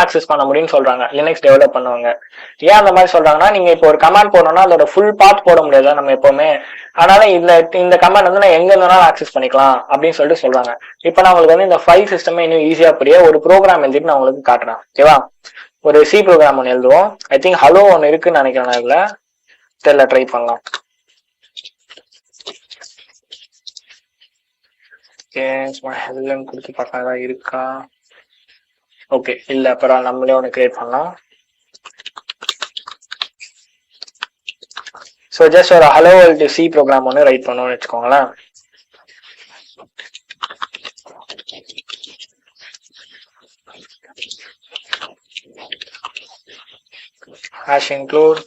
Access பண்ண முடியும்னு சொல்றாங்க லினக்ஸ் டெவலப் பண்ணுவாங்க. ஏன் அந்த மாதிரி சொல்றாங்கன்னா, நீங்க இப்போ ஒரு கமாண்ட் போடணும்னா அதோட ஃபுல் பாத் போட முடியாது நம்ம எப்பவுமே. அதனால இந்த கமாண்ட் வந்து நான் எங்க இருந்தாலும் ஆக்சஸ் பண்ணிக்கலாம் அப்படின்னு சொல்லிட்டு சொல்றாங்க. இப்போ நான் உங்களுக்கு வந்து இந்த ஃபைல் சிஸ்டமே இன்னும் ஈஸியா புரிய ஒரு ப்ரோக்ராம் எழுதிட்டு நான் உங்களுக்கு காட்டுறேன். ஓகேவா? ஒரு சி ப்ரோக்ராம் ஒன்று எழுதுவோம். ஐ திங்க் ஹலோ ஒன்று இருக்குன்னு நினைக்கிறேன். இதுல தெரியல, ட்ரை பண்ணலாம். ஹெல்லம் கொடுத்து பார்க்க இருக்கா? ஓகே, இல்ல அப்புறம் நம்மளே ஒன்று கிரியேட் பண்ணலாம். ஸோ ஜஸ்ட் ஒரு ஹலோ வேர்ல்டு சி ப்ரோக்ராம் ஒன்று ரைட் பண்ணணும்னு வச்சுக்கோங்களேன். hash include